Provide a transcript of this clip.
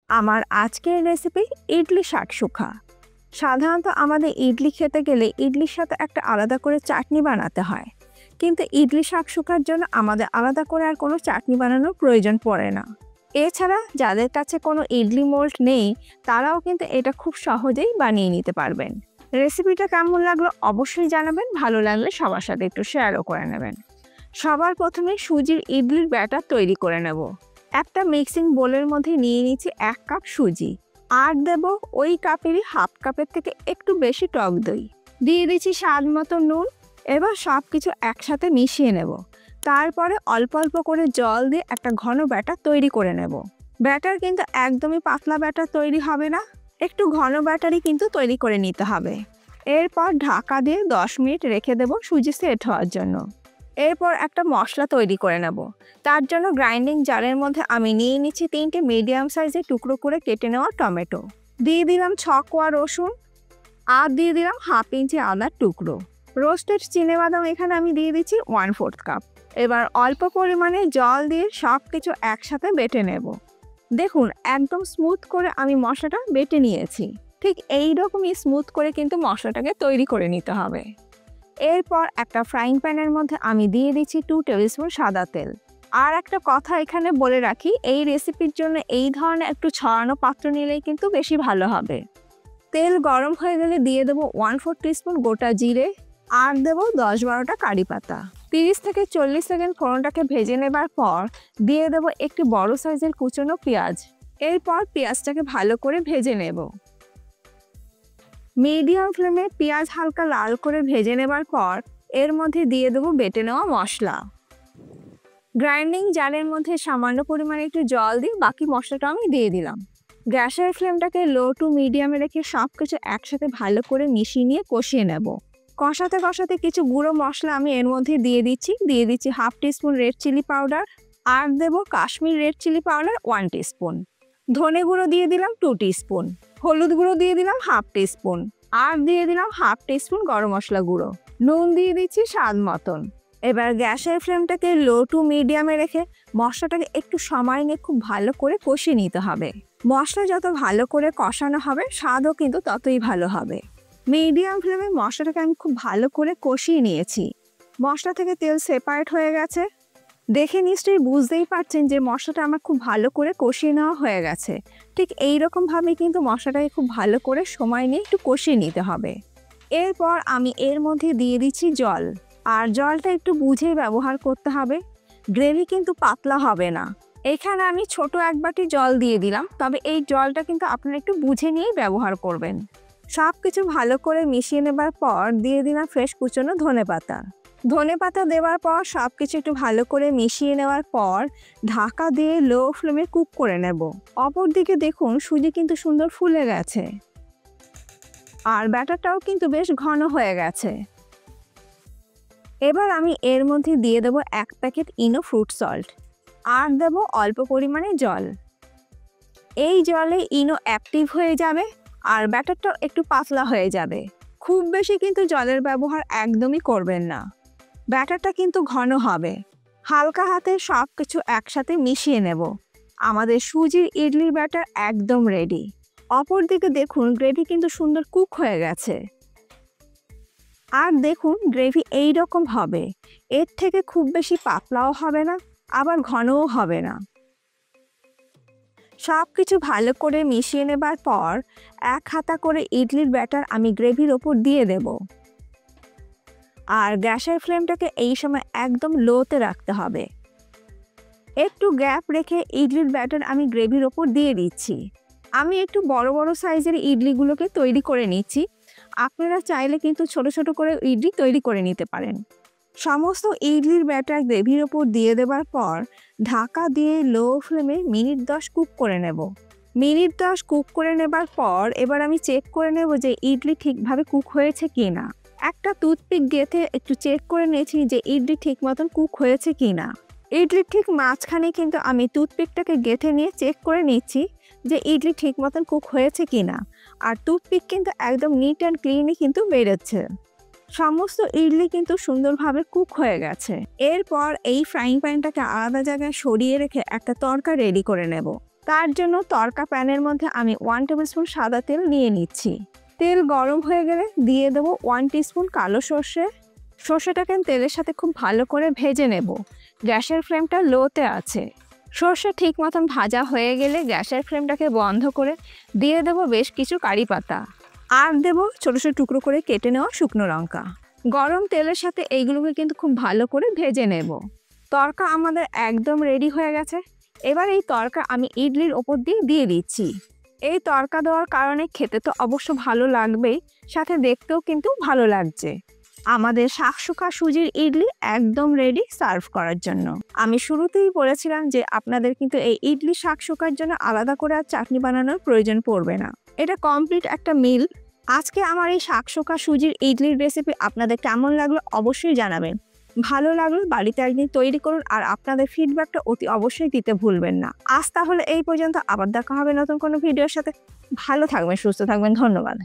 আমার আজকের রেসিপি ইডলি শাকসুখা। সাধারণত আমাদের ইডলি খেতে গেলে ইডলির সাথে একটা আলাদা করে চাটনি বানাতে হয়, কিন্তু ইডলি শাকসুখার জন্য আমাদের আলাদা করে আর কোনো চাটনি বানানোর প্রয়োজন পড়ে না। এছাড়া যাদের কাছে কোনো ইডলি মোল্ড নেই তারাও কিন্তু এটা খুব সহজেই বানিয়ে নিতে পারবেন। রেসিপিটা কেমন লাগলো অবশ্যই জানাবেন, ভালো লাগলে সবার সাথে একটু শেয়ারও করে নেবেন। সবার প্রথমে সুজির ইডলির ব্যাটার তৈরি করে নেব। একটা মিক্সিং বোলের মধ্যে নিয়ে নিচ্ছি 1 কাপ সুজি, আর দেব ওই কাপেরই হাফ কাপের থেকে একটু বেশি টক দই, দিয়ে দিচ্ছি স্বাদ মতো নুন। এবার সব কিছু একসাথে মিশিয়ে নেব। তারপরে অল্প অল্প করে জল দিয়ে একটা ঘন ব্যাটার তৈরি করে নেব। ব্যাটার কিন্তু একদমই পাতলা ব্যাটার তৈরি হবে না, একটু ঘন ব্যাটারই কিন্তু তৈরি করে নিতে হবে। এরপর ঢাকা দিয়ে 10 মিনিট রেখে দেব সুজি সেট হওয়ার জন্য। এরপর একটা মশলা তৈরি করে নেব। তার জন্য গ্রাইন্ডিং জারের মধ্যে আমি নিয়ে নিচ্ছি 3টে মিডিয়াম সাইজের টুকরো করে কেটে নেওয়া টমেটো, দিয়ে দিলাম 6 কোয়া রসুন, আর দিয়ে দিলাম হাফ ইঞ্চি আদার টুকরো। রোস্টেড চিনেবাদাম এখানে আমি দিয়ে দিচ্ছি 1/4 কাপ। এবার অল্প পরিমাণে জল দিয়ে সব কিছু একসাথে বেটে নেব। দেখুন একদম স্মুথ করে আমি মশলাটা বেটে নিয়েছি। ঠিক এই রকমই স্মুথ করে কিন্তু মশলাটাকে তৈরি করে নিতে হবে। এরপর একটা ফ্রাইং প্যানের মধ্যে আমি দিয়ে দিচ্ছি 2 টেবিল স্পুন সাদা তেল। আর একটা কথা এখানে বলে রাখি, এই রেসিপির জন্য এই ধরনের একটু ছড়ানো পাত্র নিলেই কিন্তু বেশি ভালো হবে। তেল গরম হয়ে গেলে দিয়ে দেবো 1/4 টিস্পুন গোটা জিরে, আর দেবো 10-12টা কারি পাতা। 30 থেকে 40 সেকেন্ড ফোড়নটাকে ভেজে নেবার পর দিয়ে দেবো একটি বড় সাইজের কুচনো পেঁয়াজ। এরপর পেঁয়াজটাকে ভালো করে ভেজে নেব। মিডিয়াম ফ্লেমে পেঁয়াজ হালকা লাল করে ভেজে নেবার পর এর মধ্যে দিয়ে দেবো বেটে নেওয়া মশলা। গ্রাইন্ডিং জারের মধ্যে সামান্য পরিমাণে একটু জল দিয়ে বাকি মশলাটা আমি দিয়ে দিলাম। গ্যাসের ফ্লেমটাকে লো টু মিডিয়ামে রেখে সব কিছু একসাথে ভালো করে মিশিয়ে নিয়ে কষিয়ে নেব। কষাতে কষাতে কিছু গুঁড়ো মশলা আমি এর মধ্যে দিয়ে দিচ্ছি half teaspoon red chilli powder, আর দেবো Kashmir red chilli powder 1 teaspoon, ধনে গুঁড়ো দিয়ে দিলাম 2 টিস্পুন, হলুদ গুঁড়ো দিয়ে দিলাম হাফ টিস্পুন, আর দিয়ে দিলাম হাফ টিস্পুন গরম মশলা গুঁড়ো, নুন দিয়ে দিচ্ছি স্বাদ মতন। এবার গ্যাসের ফ্লেমটাকে লো টু মিডিয়ামে রেখে মশলাটাকে একটু সময় নিয়ে খুব ভালো করে কষিয়ে নিতে হবে। মশলা যত ভালো করে কষানো হবে স্বাদও কিন্তু ততই ভালো হবে। মিডিয়াম ফ্লেমে মশলাটাকে আমি খুব ভালো করে কষিয়ে নিয়েছি। মশলা থেকে তেল সেপারেট হয়ে গেছে। দেখে নিশ্চয়ই বুঝতেই পারছেন যে মশলাটা আমার খুব ভালো করে কষিয়ে নেওয়া হয়ে গেছে। ঠিক এই রকমভাবে কিন্তু মশলাটাকে খুব ভালো করে সময় নিয়ে একটু কষিয়ে নিতে হবে। এরপর আমি এর মধ্যে দিয়ে দিচ্ছি জল, আর জলটা একটু বুঝেই ব্যবহার করতে হবে। গ্রেভি কিন্তু পাতলা হবে না। এখানে আমি ছোট 1 বাটি জল দিয়ে দিলাম, তবে এই জলটা কিন্তু আপনারা একটু বুঝে নিয়েই ব্যবহার করবেন। সব কিছু ভালো করে মিশিয়ে নেবার পর দিয়ে দিলাম ফ্রেশ কুচনো ধনেপাতা। ধনেপাতা দেওয়ার পর সব কিছু একটু ভালো করে মিশিয়ে নেওয়ার পর ঢাকা দিয়ে লো ফ্লেমে কুক করে নেব। অপরদিকে দেখুন সুজি কিন্তু সুন্দর ফুলে গেছে, আর ব্যাটারটাও কিন্তু বেশ ঘন হয়ে গেছে। এবার আমি এর মধ্যে দিয়ে দেবো 1 প্যাকেট ইনো ফ্রুট সল্ট, আর দেব অল্প পরিমাণে জল। এই জলে ইনো অ্যাক্টিভ হয়ে যাবে আর ব্যাটারটাও একটু পাতলা হয়ে যাবে। খুব বেশি কিন্তু জলের ব্যবহার একদমই করবেন না। ব্যাটারটা কিন্তু ঘন হবে। হালকা হাতে সব কিছু একসাথে মিশিয়ে নেব। আমাদের সুজির ইডলির ব্যাটার একদম রেডি। অপরদিকে দেখুন গ্রেভি কিন্তু সুন্দর কুক হয়ে গেছে। আর দেখুন গ্রেভি এই রকম হবে, এর থেকে খুব বেশি পাতলাও হবে না, আবার ঘনও হবে না। সব কিছু ভালো করে মিশিয়ে নেবার পর 1 হাতা করে ইডলির ব্যাটার আমি গ্রেভির ওপর দিয়ে দেব। আর গ্যাসের ফ্লেমটাকে এই সময় একদম লোতে রাখতে হবে। একটু গ্যাপ রেখে ইডলির ব্যাটার আমি গ্রেভির ওপর দিয়ে দিচ্ছি। আমি একটু বড় বড় সাইজের ইডলিগুলোকে তৈরি করে নিচ্ছি। আপনারা চাইলে কিন্তু ছোট ছোট করে ইডলি তৈরি করে নিতে পারেন। সমস্ত ইডলির ব্যাটার গ্রেভির ওপর দিয়ে দেওয়ার পর ঢাকা দিয়ে লো ফ্লেমে মিনিট 10 কুক করে নেব। মিনিট 10 কুক করে নেবার পর এবার আমি চেক করে নেব যে ইডলি ঠিকভাবে কুক হয়েছে কিনা। একটা টুথপিক গেঁথে একটু চেক করে নিয়েছি যে ইডলি ঠিক মতন কুক হয়েছে কিনা। ইডলির ঠিক মাঝখানে কিন্তু আমি টুথপিকটাকে গেঁথে নিয়ে চেক করে নিচ্ছি যে ইডলি ঠিক মতন কুক হয়েছে কিনা। আর টুথপিক কিন্তু একদম নিট অ্যান্ড ক্লিনই কিন্তু বেরোচ্ছে। সমস্ত ইডলি কিন্তু সুন্দরভাবে কুক হয়ে গেছে। এরপর এই ফ্রাইং প্যানটাকে আলাদা জায়গায় সরিয়ে রেখে একটা তড়কা রেডি করে নেব। তার জন্য তড়কা প্যানের মধ্যে আমি 1 টেবিলস্পুন সাদা তেল নিয়ে নিচ্ছি। তেল গরম হয়ে গেলে দিয়ে দেবো 1 টিস্পুন কালো সর্ষে। সর্ষেটাকে তেলের সাথে খুব ভালো করে ভেজে নেব। গ্যাসের ফ্লেমটা লোতে আছে। সর্ষে ঠিক মতন ভাজা হয়ে গেলে গ্যাসের ফ্লেমটাকে বন্ধ করে দিয়ে দেবো বেশ কিছু কারি পাতা, আর দেবো ছোটো ছোটো টুকরো করে কেটে নেওয়া শুকনো লঙ্কা। গরম তেলের সাথে এইগুলোকে কিন্তু খুব ভালো করে ভেজে নেব। তড়কা আমাদের একদম রেডি হয়ে গেছে। এবার এই তড়কা আমি ইডলির ওপর দিয়ে দিচ্ছি। এই তড়কা দেওয়ার কারণে খেতে তো অবশ্য ভালো লাগবেই, সাথে দেখতেও কিন্তু ভালো লাগছে। আমাদের শাকশুখা সুজির ইডলি একদম রেডি সার্ভ করার জন্য। আমি শুরুতেই বলেছিলাম যে আপনাদের কিন্তু এই ইডলি শাকশুখার জন্য আলাদা করে আর চাটনি বানানোর প্রয়োজন পড়বে না। এটা কমপ্লিট একটা মিল। আজকে আমার এই শাকশুখা সুজির ইডলির রেসিপি আপনাদের কেমন লাগলো অবশ্যই জানাবেন। ভালো লাগলে বাড়িতে একদিন তৈরি করুন, আর আপনাদের ফিডব্যাকটা অতি অবশ্যই দিতে ভুলবেন না। আজ তাহলে এই পর্যন্ত, আবার দেখা হবে নতুন কোনো ভিডিওর সাথে। ভালো থাকবেন, সুস্থ থাকবেন, ধন্যবাদ।